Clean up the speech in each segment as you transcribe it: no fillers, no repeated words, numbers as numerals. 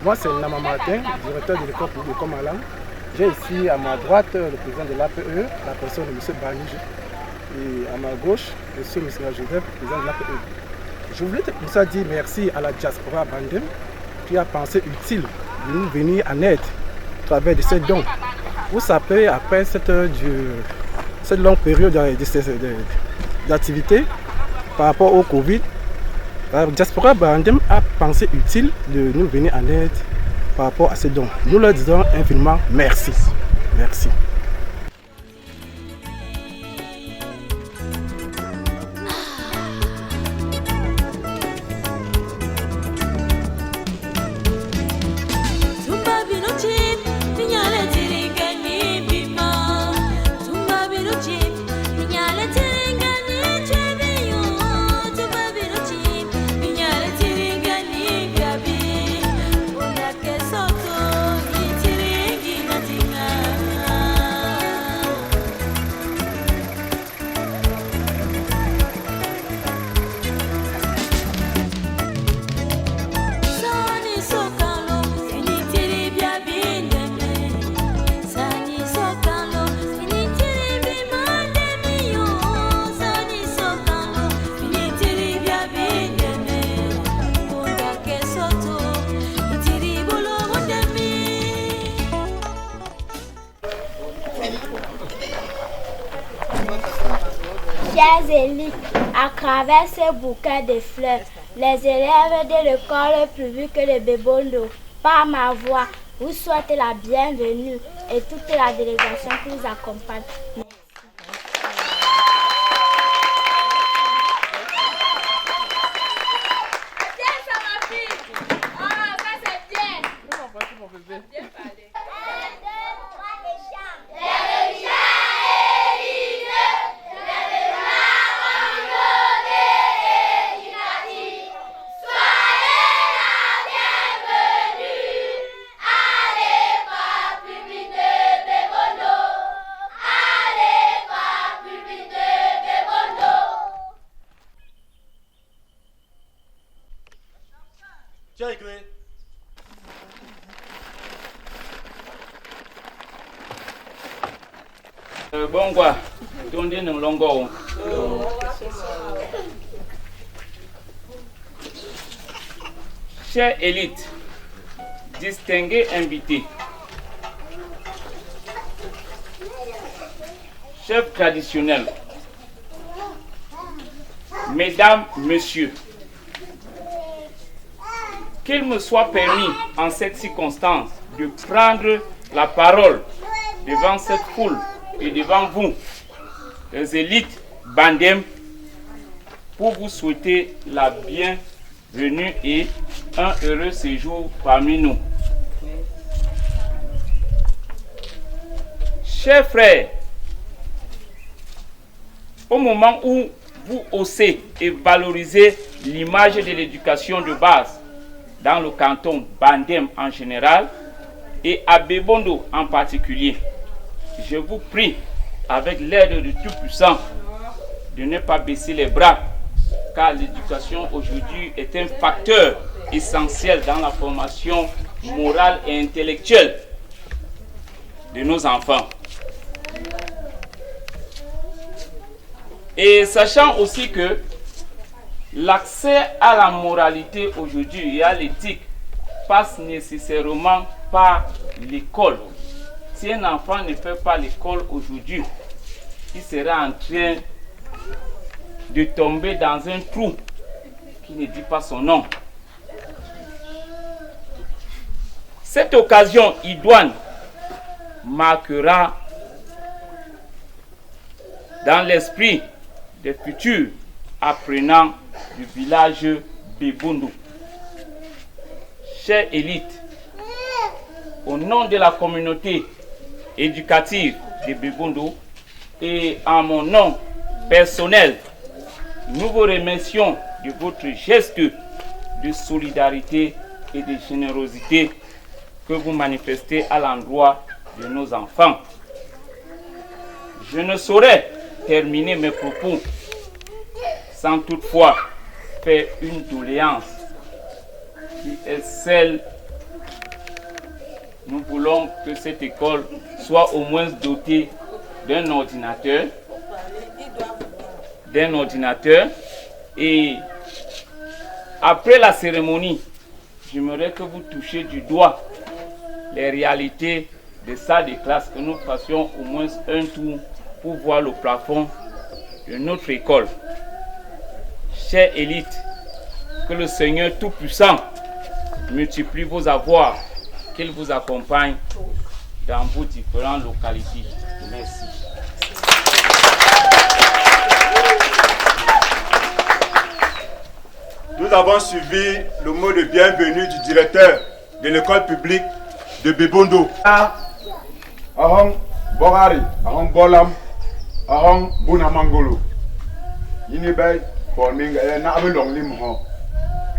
Moi, c'est Nama Martin, directeur de l'école publique de Comalang. J'ai ici à ma droite le président de l'APE, la personne de M. Banige. Et à ma gauche, M. Joseph, président de l'APE. Je voulais pour ça dire merci à la diaspora Bandem qui a pensé utile de nous venir en aide à travers de ces dons. Vous savez, après cette longue période d'activité par rapport au Covid, la diaspora Bandem a pensé utile de nous venir en aide par rapport à ces dons. Nous leur disons infiniment merci. Merci. Chers élites, à travers ce bouquet de fleurs, les élèves de l'école publique de Bebondo, par ma voix, vous souhaite la bienvenue et toute la délégation qui nous accompagne. Bon quoi, tourner dans longueur. Chers élites, distingués invités, chefs traditionnels, mesdames, messieurs, qu'il me soit permis en cette circonstance de prendre la parole devant cette foule et devant vous, les élites Bandem, pour vous souhaiter la bienvenue et un heureux séjour parmi nous. Chers frères, au moment où vous haussez et valorisez l'image de l'éducation de base dans le canton Bandem en général et à Bebondo en particulier, je vous prie, avec l'aide du Tout-Puissant, de ne pas baisser les bras, car l'éducation aujourd'hui est un facteur essentiel dans la formation morale et intellectuelle de nos enfants. Et sachant aussi que l'accès à la moralité aujourd'hui et à l'éthique passe nécessairement par l'école. Si un enfant ne fait pas l'école aujourd'hui, il sera en train de tomber dans un trou qui ne dit pas son nom. Cette occasion idoine marquera dans l'esprit des futurs apprenants du village Bebondo. Chère élite, au nom de la communauté éducative de Bebondo et en mon nom personnel, nous vous remercions de votre geste de solidarité et de générosité que vous manifestez à l'endroit de nos enfants. Je ne saurais terminer mes propos sans toutefois faire une doléance qui est celle nous voulons que cette école soit au moins dotée d'un ordinateur. Et après la cérémonie, j'aimerais que vous touchiez du doigt les réalités des salles de classe, que nous fassions au moins un tour pour voir le plafond de notre école. Chère élite, que le Seigneur Tout-Puissant multiplie vos avoirs, qu'il vous accompagne dans vos différentes localités. Merci. Nous avons suivi le mot de bienvenue du directeur de l'école publique de Bebondo. Ahong Borari, Ahong Bolam, Ahong Bunamangolo. Yini bay forming na abe long lim ho.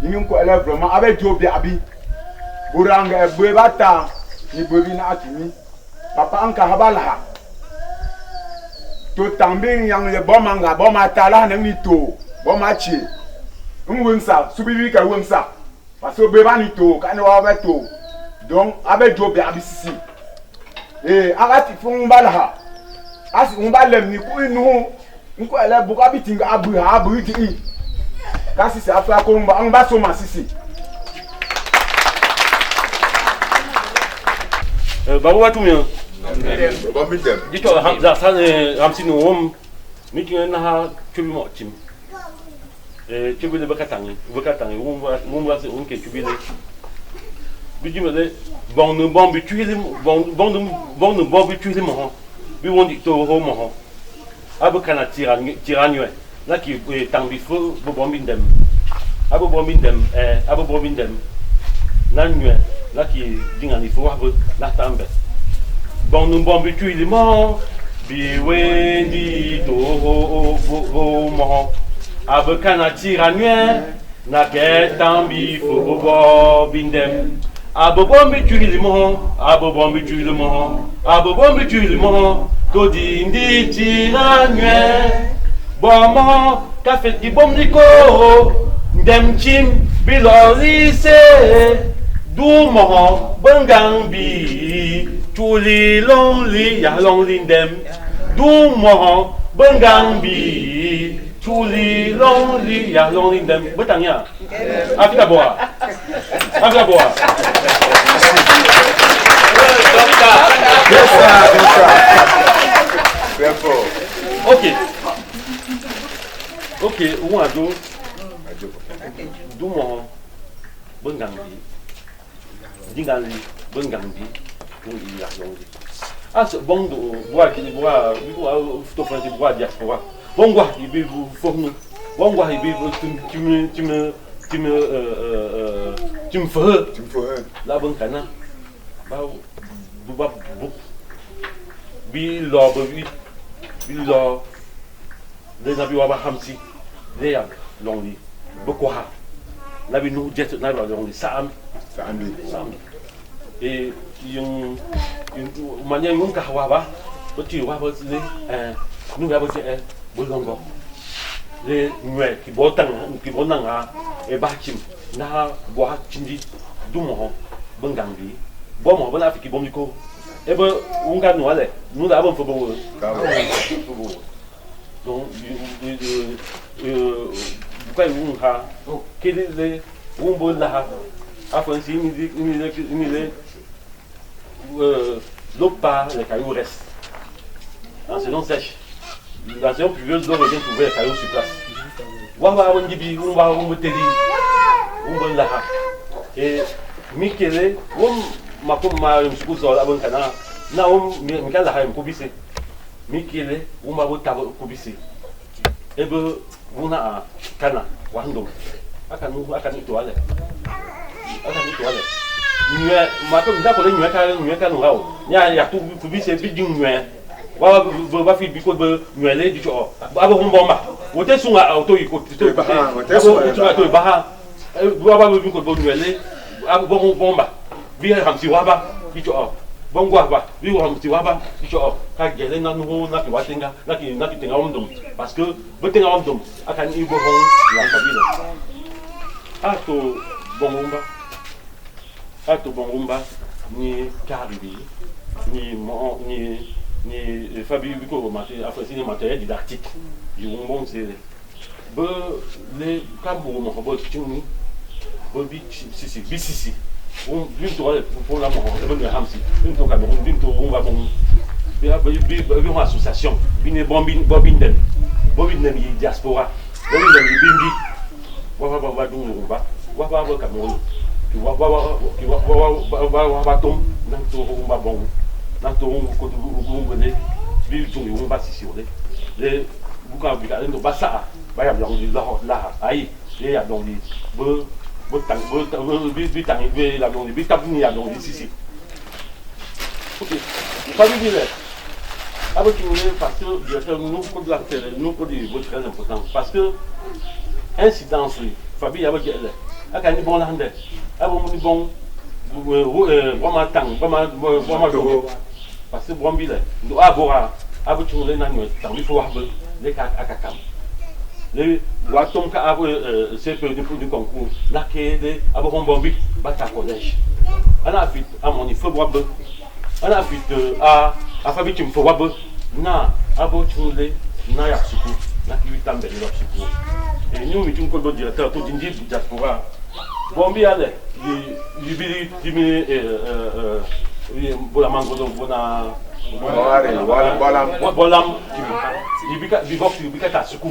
Yini ko ele vraiment abe jobi abi. Buranga e bata ni bobi na atimi. Papa anka habala. To tambing yang le bomanga bomatala na mi to bomachi. Unwensa subibi ka wensa. Parce que beba ni to kani wa ba to. Donc abe jobi abi sisi. Agati fun balaha. Asi umbalem ni ku inu nko ele buka bitinga abu ti. Kasi se afa ko ngba so masisi. Babu watu myo. Babu dem. Dito hamza san ramsi no wom. Miki na ha chubi mo tim. Chubi le bakatangi wom wa se unke chubi le. Biji me bon no bon bi chubi le bon no bon bi chubi le mo. Bi won di to ho mo. Abu kana tiranyo. La ki tangbi fo bo bon bindem. Abu bon bindem. Nanyo. La qui dit en il faut avoir la tambe. Bon nous bon bitu il mo bi wendi to ho mo abakana tiranue na ke tambi fo bo bindem abobom bitu il mo to di ndi tiranue bon ka fait di bom diko ndem chim bilolise du mo bangambi chuli lonely ya lonely dem du mo bangambi chuli lonely ya lonely dem betanya afika boa ok ou ado du mo bangambi dingali bangambi pour y arriver. Ah ce bon de bois qui bois to faire du bois diaspora. Bon bois il veut vous former. Bon bois il veut tu me fais la bonne cana. Ba bi lo les nabi wa hamsi les ya longi beaucoup ha la bi nous jet na longi sam et yung manière yung kahwa tu wa ba nous va bolongo les nué qui bonanga et bachim na boa chindi dumo bangambi bomo bana afiki bomiko e ba unga no ale nous da bon fobo donc bukai unha kele umbo la afansi ni le l'eau part, les cailloux restent. En saison sèche, la saison pluvieuse, l'eau revient trouver les cailloux sur place. Wamba on dit on va on teli, on va là. Et Mikele, on m'a comme ma msuku sur la bonne cana. Na on Mikele la haim kubise. Mikele, on m'a voté kubise. Et ben on a cana, wando. Akanu toile. Akanu toile. Nyue mato ndako le nyue ka no hawo ya to bi se bi nyue wa fi bi ko be nyue le di cho abo bomba wo te sunga auto iko to ba ha wo te sunga to ba ha wa bi ko nyue le abo bomba bi ha hamsi wa ba di cho bongwa ba bi wa hamsi wa ba di cho ka gele na no na ki watenga na ki tenga ondom parce que be tenga ondom akan ibo hon la kabila ato bomba Ato Bongumba, ni Caribi, ni Fabio Bico, ni matériel didactique. Je vous montre les Cambourg, mon robot, BCC. Pour la mort, une association, une bobine diaspora, parce que incidence, Fabi a dit à gagner bon landais, à bon parce que bon billet, nous avons les nanios, il faut avoir les cacacam. Les watons qui avaient ces peu du concours, là qui est à bon bombi, battre à collège. On a fait à mon il faut boire, on a fait à Fabi tu me faut boire, na à bon les na ya suku, na qui lui tombe les suku. Et nous mettons comme directeur tout indique diaspora. Bombi allait, il la mango bona bolam il boxe il à suku.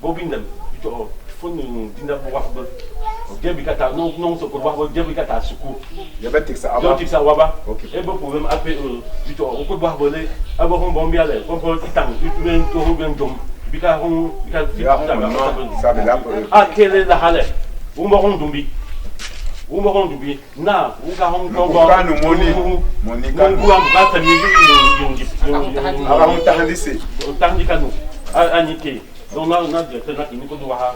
Bobindem, il faut nous dire pour voir non ce pour voir à suku. Il y avait Tixa Waba. Et bon problème après il faut voir voler avant bombi aller pour itang il tout bien dom. Ah quelle est la halle? Où m'auront dumbi. Où m'auront dumbi. Na, où garons combat nous Monica. Nous va nous Anike. Donc là, on a directement qui nous doit